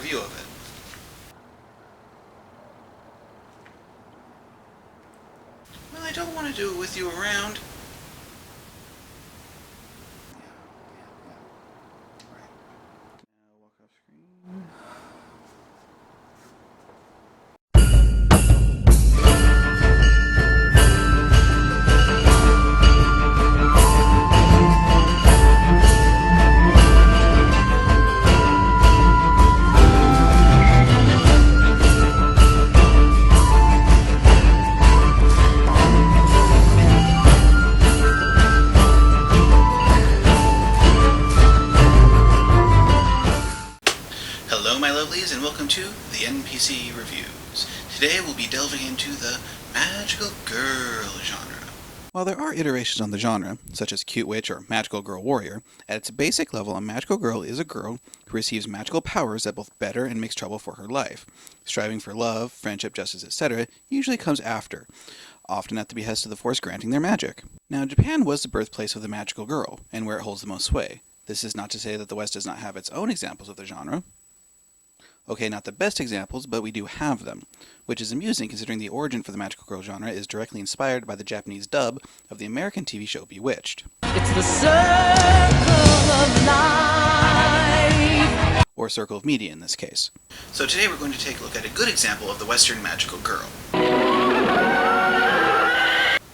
review of it. Well, I don't want to do it with you around. Hello my lovelies and welcome to the NPC Reviews. Today we'll be delving into the magical girl genre. While there are iterations on the genre, such as cute witch or magical girl warrior, at its basic level a magical girl is a girl who receives magical powers that both better and makes trouble for her life. Striving for love, friendship, justice, etc. usually comes after, often at the behest of the force granting their magic. Now Japan was the birthplace of the magical girl, and where it holds the most sway. This is not to say that the West does not have its own examples of the genre. Okay, not the best examples, but we do have them, which is amusing considering the origin for the magical girl genre is directly inspired by the Japanese dub of the American TV show Bewitched. It's the circle of life. Or Circle of Media in this case. So today we're going to take a look at a good example of the Western magical girl.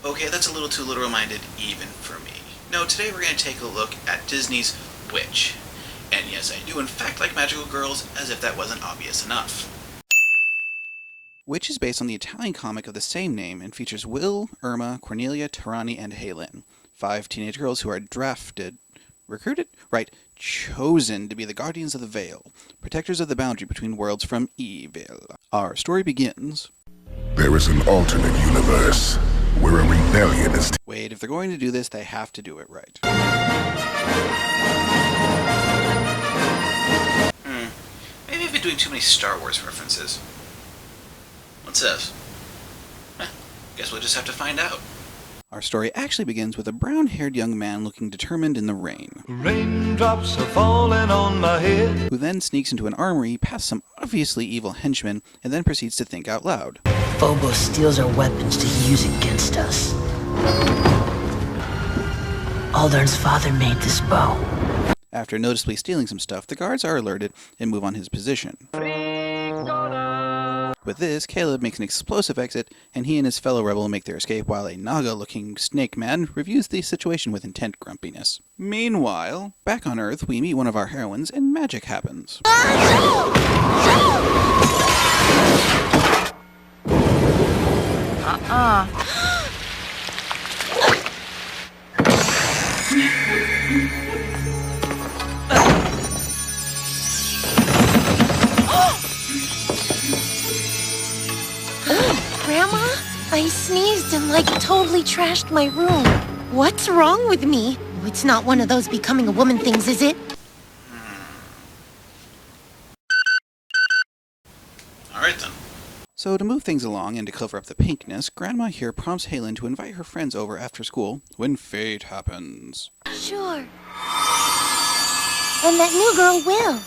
Okay, that's a little too literal-minded even for me. No, today we're going to take a look at Disney's Witch. And yes, I do in fact like magical girls, as if that wasn't obvious enough. Witch is based on the Italian comic of the same name and features Will, Irma, Cornelia, Tarani, and Helen, 5 teenage girls who are chosen to be the guardians of the veil, protectors of the boundary between worlds from evil. Our story begins. There is an alternate universe where a rebellion is... Wait, if they're going to do this, they have to do it right. Maybe I've been doing too many Star Wars references. What's this? Guess we'll just have to find out. Our story actually begins with a brown-haired young man looking determined in the rain. Raindrops are falling on my head. Who then sneaks into an armory past some obviously evil henchmen and then proceeds to think out loud. Phobos steals our weapons to use against us. Aldarn's father made this bow. After noticeably stealing some stuff, the guards are alerted and move on his position. With this, Caleb makes an explosive exit, and he and his fellow rebel make their escape while a Naga-looking snake man reviews the situation with intent grumpiness. Meanwhile, back on Earth, we meet one of our heroines, and magic happens. Grandma, I sneezed and totally trashed my room. What's wrong with me? It's not one of those becoming a woman things, is it? Alright then. So to move things along and to cover up the pinkness, Grandma here prompts Helen to invite her friends over after school when fate happens. Sure. And that new girl, Will.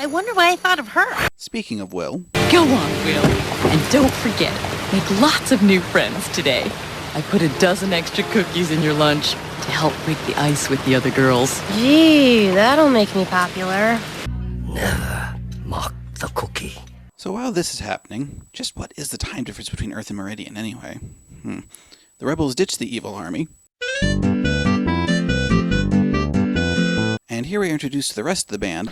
I wonder why I thought of her. Speaking of Will... Go on, Will. And don't forget, make lots of new friends today. I put a dozen extra cookies in your lunch to help break the ice with the other girls. Gee, that'll make me popular. Never mock the cookie. So while this is happening, just what is the time difference between Earth and Meridian anyway? The rebels ditch the evil army. And here we are introduced to the rest of the band.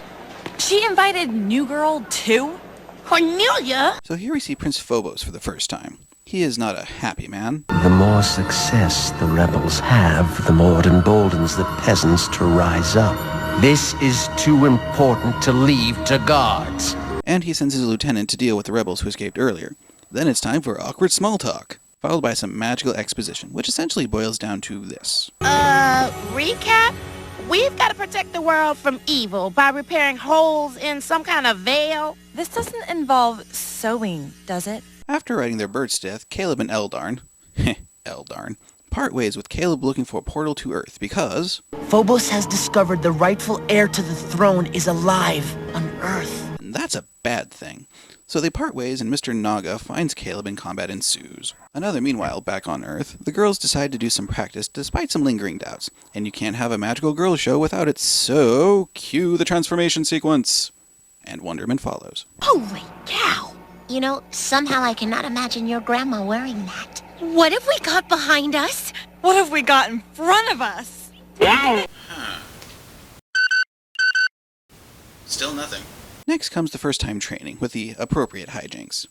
She invited New Girl too? Cornelia? So here we see Prince Phobos for the first time. He is not a happy man. The more success the rebels have, the more it emboldens the peasants to rise up. This is too important to leave to guards. And he sends his lieutenant to deal with the rebels who escaped earlier. Then it's time for awkward small talk, followed by some magical exposition, which essentially boils down to this. Recap? We've got to protect the world from evil by repairing holes in some kind of veil. This doesn't involve sewing, does it? After writing their bird's death, Caleb and Eldarn, part ways with Caleb looking for a portal to Earth because... Phobos has discovered the rightful heir to the throne is alive on Earth. And that's a bad thing. So they part ways and Mr. Naga finds Caleb and combat ensues. Meanwhile, back on Earth, the girls decide to do some practice despite some lingering doubts, and you can't have a magical girl show without it, so cue the transformation sequence. And wonderment follows. Holy cow! You know, somehow I cannot imagine your grandma wearing that. What if we got behind us? What have we got in front of us? Still nothing. Next comes the first time training with the appropriate hijinks.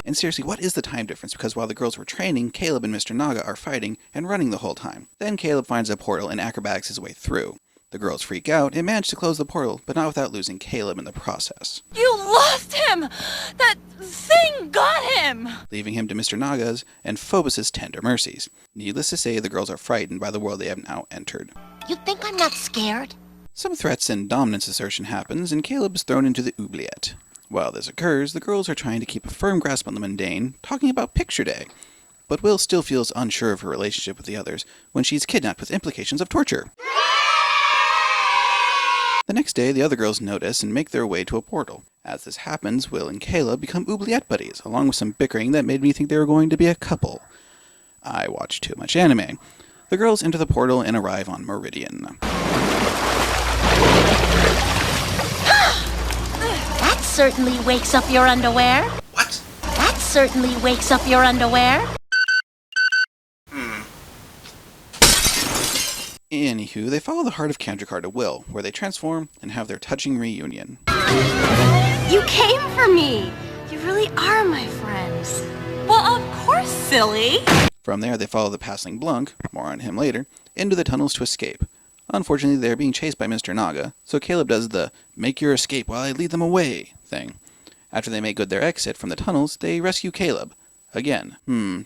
And seriously, what is the time difference? Because while the girls were training, Caleb and Mr. Naga are fighting and running the whole time. Then Caleb finds a portal and acrobatics his way through. The girls freak out and manage to close the portal, but not without losing Caleb in the process. You lost him! That thing got him! Leaving him to Mr. Naga's and Phobos' tender mercies. Needless to say, the girls are frightened by the world they have now entered. You think I'm not scared? Some threats and dominance assertion happens, and Caleb is thrown into the oubliette. While this occurs, the girls are trying to keep a firm grasp on the mundane, talking about picture day. But Will still feels unsure of her relationship with the others when she's kidnapped with implications of torture. The next day, the other girls notice and make their way to a portal. As this happens, Will and Caleb become oubliette buddies, along with some bickering that made me think they were going to be a couple. I watched too much anime. The girls enter the portal and arrive on Meridian. That certainly wakes up your underwear. What? That certainly wakes up your underwear. Anywho, they follow the heart of Kandrakar to Will, where they transform and have their touching reunion. You came for me! You really are my friends. Well, of course, silly! From there, they follow the passling Blunk, more on him later, into the tunnels to escape. Unfortunately, they're being chased by Mr. Naga, so Caleb does the "make your escape while I lead them away" thing. After they make good their exit from the tunnels, they rescue Caleb. Again,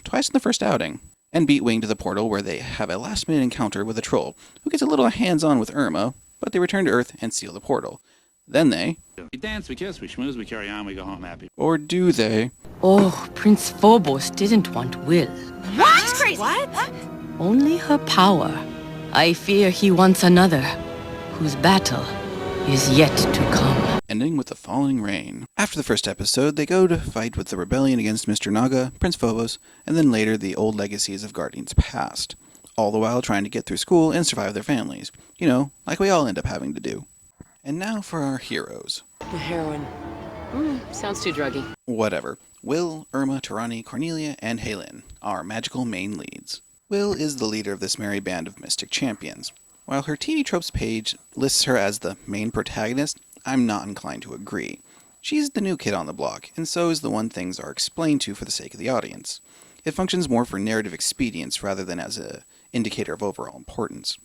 twice in the first outing. And beat Wing to the portal where they have a last-minute encounter with a troll, who gets a little hands-on with Irma, but they return to Earth and seal the portal. Then they... We dance, we kiss, we schmooze, we carry on, we go home happy. Or do they? Oh, Prince Phobos didn't want Will. What? Crazy. What? Only her power. I fear he wants another, whose battle is yet to come. Ending with the falling rain. After the first episode, they go to fight with the rebellion against Mr. Naga, Prince Phobos, and then later the old legacies of Guardians past. All the while trying to get through school and survive their families. You know, like we all end up having to do. And now for our heroes. The heroine. Sounds too druggy. Whatever. Will, Irma, Tarani, Cornelia, and Halen are magical main leads. Will is the leader of this merry band of mystic champions. While her TV Tropes page lists her as the main protagonist, I'm not inclined to agree. She's the new kid on the block, and so is the one things are explained to for the sake of the audience. It functions more for narrative expedience rather than as an indicator of overall importance.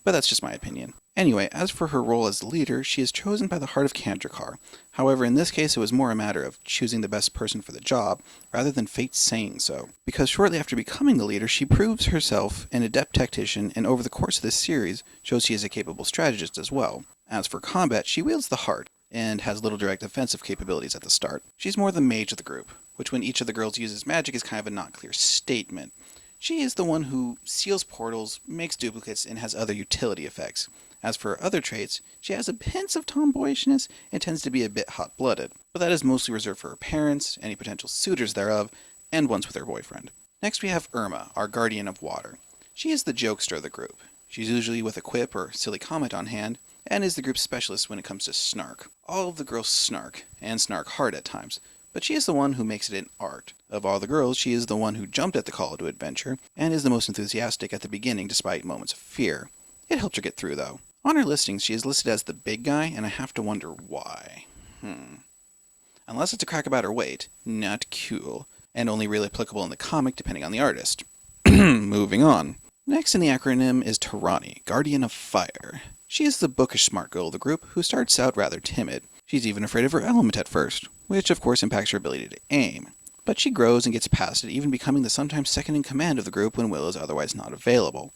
But that's just my opinion. Anyway, as for her role as the leader, she is chosen by the heart of Kandrakar. However, in this case it was more a matter of choosing the best person for the job, rather than fate saying so. Because shortly after becoming the leader, she proves herself an adept tactician, and over the course of this series, shows she is a capable strategist as well. As for combat, she wields the heart, and has little direct offensive capabilities at the start. She's more the mage of the group, which when each of the girls uses magic is kind of a not clear statement. She is the one who seals portals, makes duplicates, and has other utility effects. As for her other traits, she has a hint of tomboyishness and tends to be a bit hot-blooded, but that is mostly reserved for her parents, any potential suitors thereof, and once with her boyfriend. Next we have Irma, our guardian of water. She is the jokester of the group. She's usually with a quip or silly comment on hand, and is the group's specialist when it comes to snark. All of the girls snark, and snark hard at times, but she is the one who makes it an art. Of all the girls, she is the one who jumped at the call to adventure, and is the most enthusiastic at the beginning despite moments of fear. It helped her get through, though. On her listings, she is listed as the big guy, and I have to wonder why. Unless it's a crack about her weight, not cool, and only really applicable in the comic depending on the artist. Moving on. Next in the acronym is Tarani, Guardian of Fire. She is the bookish smart girl of the group, who starts out rather timid. She's even afraid of her element at first, which of course impacts her ability to aim. But she grows and gets past it, even becoming the sometimes second in command of the group when Will is otherwise not available.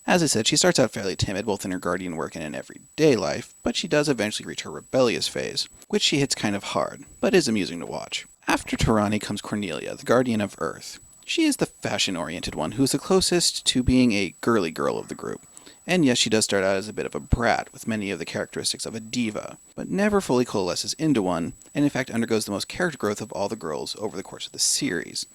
As I said, she starts out fairly timid both in her guardian work and in everyday life, but she does eventually reach her rebellious phase, which she hits kind of hard, but is amusing to watch. After Tarani comes Cornelia, the guardian of Earth. She is the fashion-oriented one who is the closest to being a girly girl of the group, And yes, she does start out as a bit of a brat with many of the characteristics of a diva, but never fully coalesces into one, and in fact undergoes the most character growth of all the girls over the course of the series.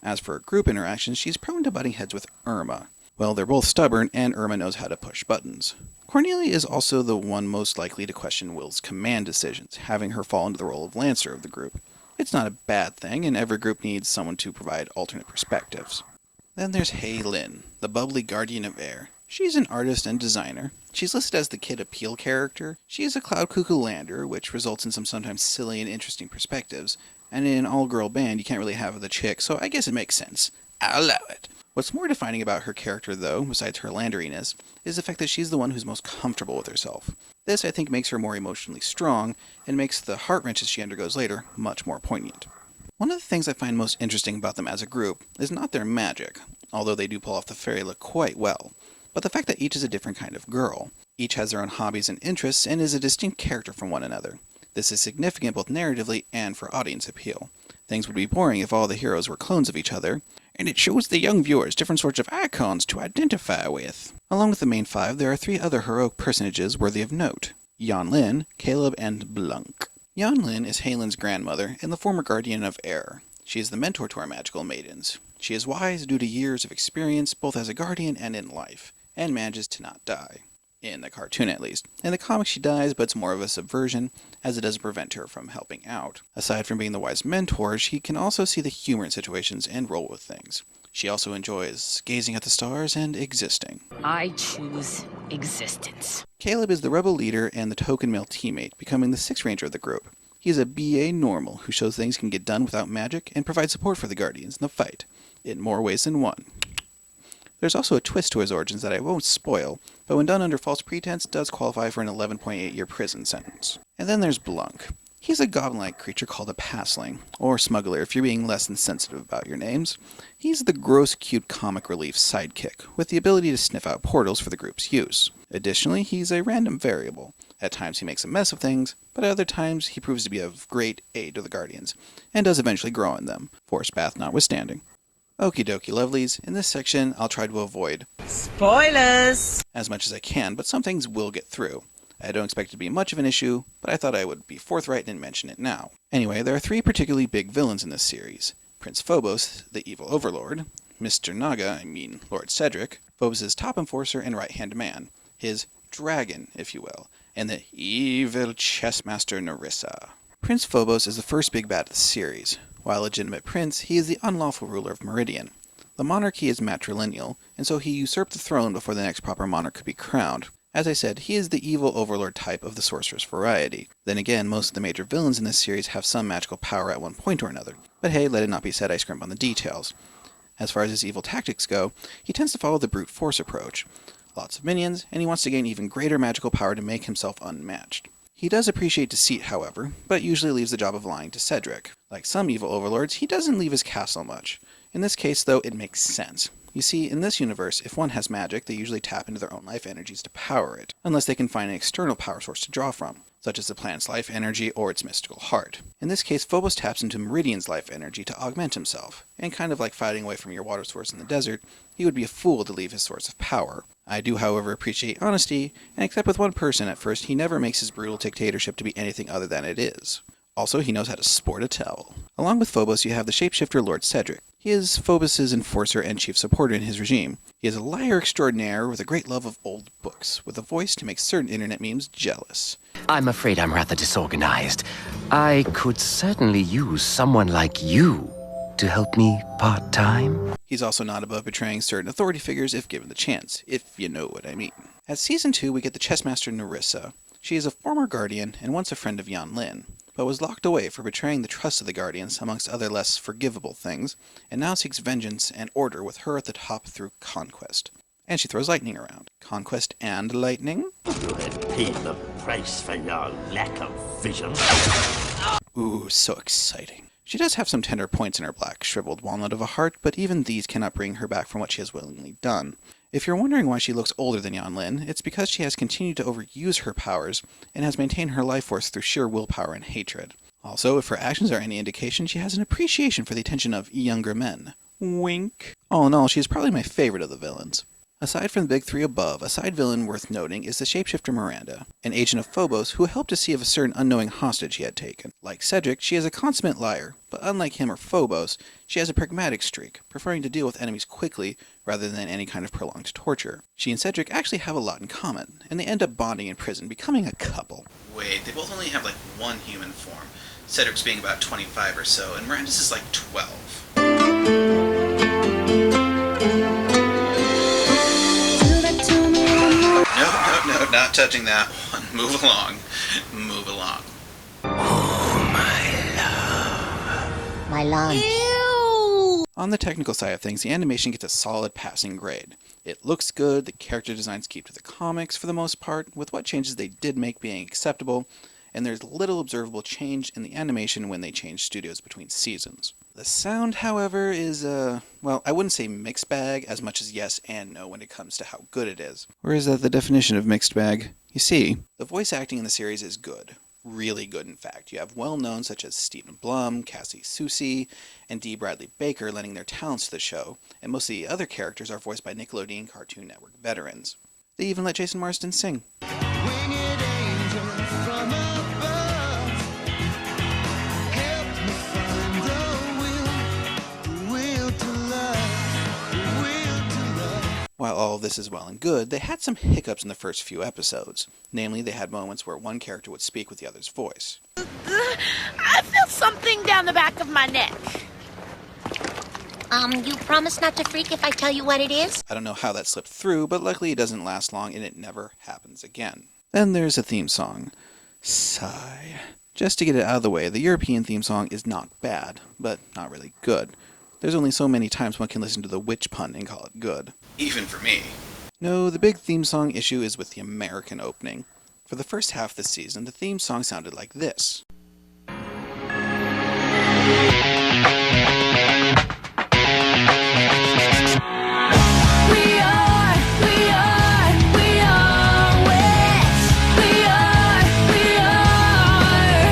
As for group interactions, she's prone to butting heads with Irma. Well, they're both stubborn, and Irma knows how to push buttons. Cornelia is also the one most likely to question Will's command decisions, having her fall into the role of Lancer of the group. It's not a bad thing, and every group needs someone to provide alternate perspectives. Then there's Hei Lin, the bubbly guardian of air. She's an artist and designer. She's listed as the Kid Appeal character. She is a Cloud Cuckoo lander, which results in some sometimes silly and interesting perspectives. And in an all-girl band, you can't really have the chick, so I guess it makes sense. I'll allow it. What's more defining about her character, though, besides her landeriness, is the fact that she's the one who's most comfortable with herself. This, I think, makes her more emotionally strong, and makes the heart wrenches she undergoes later much more poignant. One of the things I find most interesting about them as a group is not their magic, although they do pull off the fairy look quite well, but the fact that each is a different kind of girl. Each has their own hobbies and interests, and is a distinct character from one another. This is significant both narratively and for audience appeal. Things would be boring if all the heroes were clones of each other, and it shows the young viewers different sorts of icons to identify with. Along with the main five, there are three other heroic personages worthy of note: Yan Lin, Caleb, and Blanc. Yan Lin is Hei Lin's grandmother and the former guardian of air. She is the mentor to our magical maidens. She is wise due to years of experience both as a guardian and in life, and manages to not die. In the cartoon, at least. In the comics, she dies, but it's more of a subversion, as it doesn't prevent her from helping out. Aside from being the wise mentor, she can also see the humor in situations and roll with things. She also enjoys gazing at the stars and existing. I choose existence. Caleb is the rebel leader and the token male teammate, becoming the sixth ranger of the group. He is a BA normal who shows things can get done without magic and provides support for the Guardians in the fight, in more ways than one. There's also a twist to his origins that I won't spoil, but when done under false pretense, does qualify for an 11.8-year prison sentence. And then there's Blanc. He's a goblin-like creature called a passling, or smuggler if you're being less than sensitive about your names. He's the gross, cute comic relief sidekick, with the ability to sniff out portals for the group's use. Additionally, he's a random variable. At times he makes a mess of things, but at other times he proves to be of great aid to the Guardians, and does eventually grow in them, force path notwithstanding. Okie dokie lovelies, in this section I'll try to avoid spoilers as much as I can, but some things will get through. I don't expect it to be much of an issue, but I thought I would be forthright and mention it now. Anyway, there are three particularly big villains in this series. Prince Phobos, the evil overlord, Mr. Naga, Lord Cedric, Phobos' top enforcer and right-hand man, his dragon, if you will, and the evil chessmaster Nerissa. Prince Phobos is the first big bad of the series. While a legitimate prince, he is the unlawful ruler of Meridian. The monarchy is matrilineal, and so he usurped the throne before the next proper monarch could be crowned. As I said, he is the evil overlord type of the sorcerer's variety. Then again, most of the major villains in this series have some magical power at one point or another. But hey, let it not be said I scrimp on the details. As far as his evil tactics go, he tends to follow the brute force approach. Lots of minions, and he wants to gain even greater magical power to make himself unmatched. He does appreciate deceit, however, but usually leaves the job of lying to Cedric. Like some evil overlords, he doesn't leave his castle much. In this case, though, it makes sense. You see, in this universe, if one has magic, they usually tap into their own life energies to power it, unless they can find an external power source to draw from, such as the planet's life energy or its mystical heart. In this case, Phobos taps into Meridian's life energy to augment himself, and kind of like fighting away from your water source in the desert, he would be a fool to leave his source of power. I do, however, appreciate honesty, and except with one person at first, he never makes his brutal dictatorship to be anything other than it is. Also, he knows how to sport a towel. Along with Phobos, you have the shapeshifter Lord Cedric. He is Phobos' enforcer and chief supporter in his regime. He is a liar extraordinaire with a great love of old books, with a voice to make certain internet memes jealous. I'm afraid I'm rather disorganized. I could certainly use someone like you to help me part-time. He's also not above betraying certain authority figures if given the chance, if you know what I mean. At Season 2, we get the chessmaster Nerissa. She is a former guardian and once a friend of Yan Lin, but was locked away for betraying the trust of the Guardians amongst other less forgivable things, and now seeks vengeance and order with her at the top through conquest. And she throws lightning around. Conquest and lightning? You have paid the price for your lack of vision. Ooh, so exciting. She does have some tender points in her black, shriveled walnut of a heart, but even these cannot bring her back from what she has willingly done. If you're wondering why she looks older than Yan Lin, it's because she has continued to overuse her powers, and has maintained her life force through sheer willpower and hatred. Also, if her actions are any indication, she has an appreciation for the attention of younger men. Wink. All in all, she is probably my favorite of the villains. Aside from the big three above, a side villain worth noting is the shapeshifter Miranda, an agent of Phobos who helped to see of a certain unknowing hostage he had taken. Like Cedric, she is a consummate liar, but unlike him or Phobos, she has a pragmatic streak, preferring to deal with enemies quickly rather than any kind of prolonged torture. She and Cedric actually have a lot in common, and they end up bonding in prison, becoming a couple. Wait, they both only have like one human form. Cedric's being about 25 or so, and Miranda's is like 12. No, not touching that one. Move along. Move along. Oh, my love. My lunch. Ew! On the technical side of things, the animation gets a solid passing grade. It looks good, the character designs keep to the comics for the most part, with what changes they did make being acceptable, and there's little observable change in the animation when they change studios between seasons. The sound, however, is, well, I wouldn't say mixed bag as much as yes and no when it comes to how good it is. Or is that the definition of mixed bag? You see, the voice acting in the series is good. Really good, in fact. You have well-known such as Stephen Blum, Cassie Soucy, and D. Bradley Baker lending their talents to the show, and most of the other characters are voiced by Nickelodeon Cartoon Network veterans. They even let Jason Marsden sing. While all of this is well and good, they had some hiccups in the first few episodes. Namely, they had moments where one character would speak with the other's voice. I feel something down the back of my neck. You promise not to freak if I tell you what it is? I don't know how that slipped through, but luckily it doesn't last long and it never happens again. Then there's a theme song. Sigh. Just to get it out of the way, the European theme song is not bad, but not really good. There's only so many times one can listen to the witch pun and call it good. Even for me. No, the big theme song issue is with the American opening. For the first half of the season, the theme song sounded like this.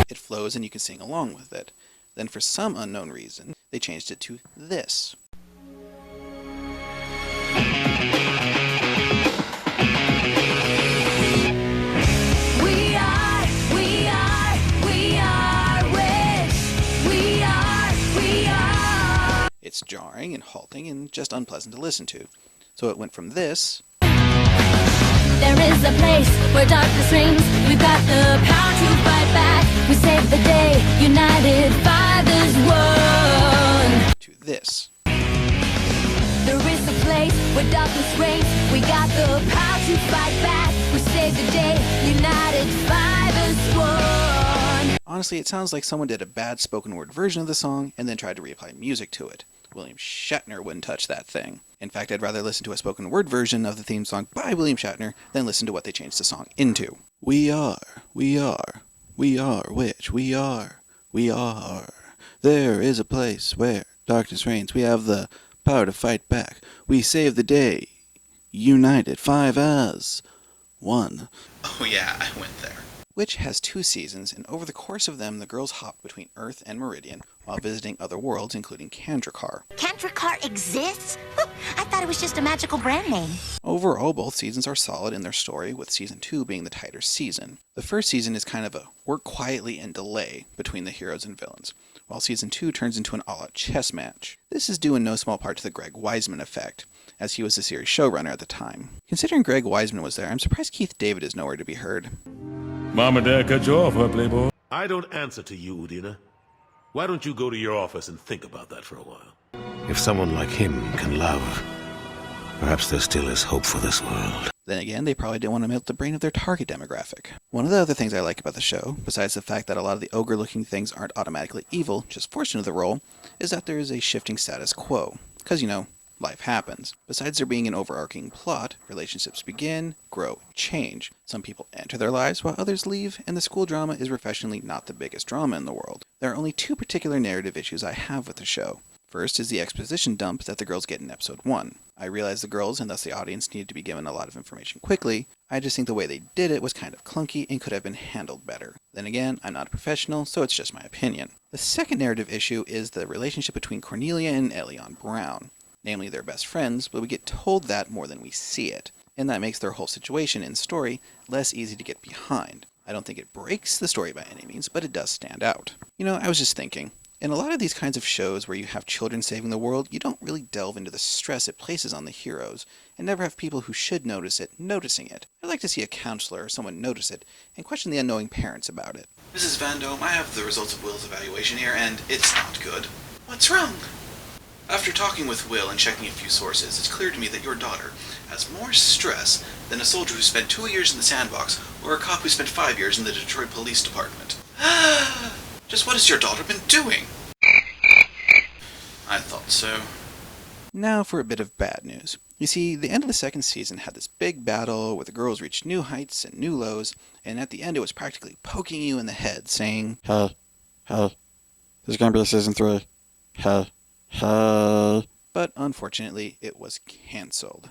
It flows and you can sing along with it. Then for some unknown reason, they changed it to this. It's jarring and halting and just unpleasant to listen to. So it went from this. There is a place where darkness reigns. We've got the power to fight back. We save the day, united by this one. To this. There is a place where darkness reigns. We got the power to fight back. We save the day, united by this one. Honestly, it sounds like someone did a bad spoken word version of the song and then tried to reapply music to it. William Shatner wouldn't touch that thing. In fact, I'd rather listen to a spoken word version of the theme song by William Shatner than listen to what they changed the song into. We are which we are. There is a place where darkness reigns. We have the power to fight back. We save the day, united, 5 as 1. Oh yeah, I went there. Which has 2 seasons, and over the course of them, the girls hop between Earth and Meridian while visiting other worlds, including Kandrakar. Kandrakar exists? I thought it was just a magical brand name. Overall, both seasons are solid in their story, with Season 2 being the tighter season. The first season is kind of a work quietly and delay between the heroes and villains, while Season 2 turns into an all-out chess match. This is due in no small part to the Greg Weisman effect, as he was the series showrunner at the time. Considering Greg Weisman was there, I'm surprised Keith David is nowhere to be heard. Mom and Dad cut you off, huh, Playboy? I don't answer to you, Udina. Why don't you go to your office and think about that for a while? If someone like him can love, perhaps there still is hope for this world. Then again, they probably didn't want to melt the brain of their target demographic. One of the other things I like about the show, besides the fact that a lot of the ogre-looking things aren't automatically evil, just forced into the role, is that there is a shifting status quo. Because, you know, life happens. Besides there being an overarching plot, relationships begin, grow, change. Some people enter their lives while others leave, and the school drama is professionally not the biggest drama in the world. There are only 2 particular narrative issues I have with the show. First is the exposition dump that the girls get in episode 1. I realize the girls, and thus the audience, needed to be given a lot of information quickly. I just think the way they did it was kind of clunky and could have been handled better. Then again, I'm not a professional, so it's just my opinion. The second narrative issue is the relationship between Cornelia and Elion Brown. namely they're best friends, but we get told that more than we see it, and that makes their whole situation in story less easy to get behind. I don't think it breaks the story by any means, but it does stand out. I was just thinking, in a lot of these kinds of shows where you have children saving the world, you don't really delve into the stress it places on the heroes, and never have people who should notice it noticing it. I'd like to see a counselor or someone notice it, and question the unknowing parents about it. Mrs. Van Dome, I have the results of Will's evaluation here, and it's not good. What's wrong? After talking with Will and checking a few sources, it's clear to me that your daughter has more stress than a soldier who spent 2 years in the sandbox, or a cop who spent 5 years in the Detroit Police Department. Just what has your daughter been doing? I thought so. Now for a bit of bad news. You see, the end of the second season had this big battle where the girls reached new heights and new lows, and at the end it was practically poking you in the head, saying, Hey, there's gonna be a season 3. Hey. But unfortunately, it was cancelled.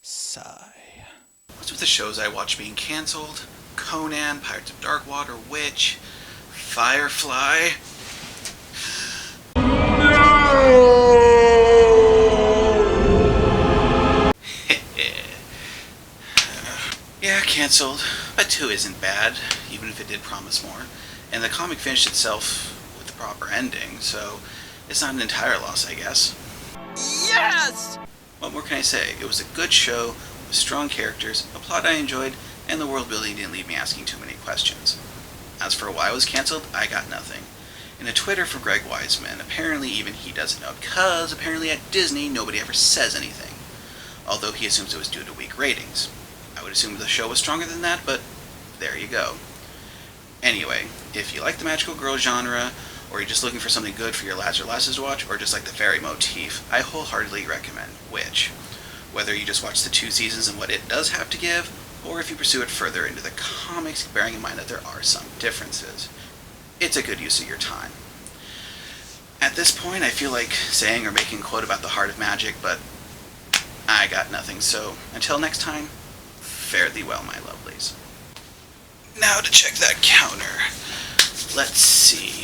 Sigh. What's with the shows I watch being cancelled? Conan, Pirates of Darkwater, Witch, Firefly. Yeah, cancelled. But 2 isn't bad, even if it did promise more. And the comic finished itself with the proper ending, so it's not an entire loss, I guess. Yes! What more can I say? It was a good show, with strong characters, a plot I enjoyed, and the world building didn't leave me asking too many questions. As for why it was cancelled, I got nothing. In a Twitter from Greg Weisman, apparently even he doesn't know, because apparently at Disney nobody ever says anything. Although he assumes it was due to weak ratings. I would assume the show was stronger than that, but there you go. Anyway, if you like the magical girl genre, or you're just looking for something good for your lads or lasses to watch, or just like the fairy motif, I wholeheartedly recommend Witch. Whether you just watch the 2 seasons and what it does have to give, or if you pursue it further into the comics, bearing in mind that there are some differences. It's a good use of your time. At this point, I feel like saying or making a quote about the heart of magic, but I got nothing, so until next time, fare thee well, my lovelies. Now to check that counter. Let's see.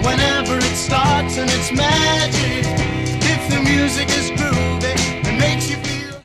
Whenever it starts and it's magic, if the music is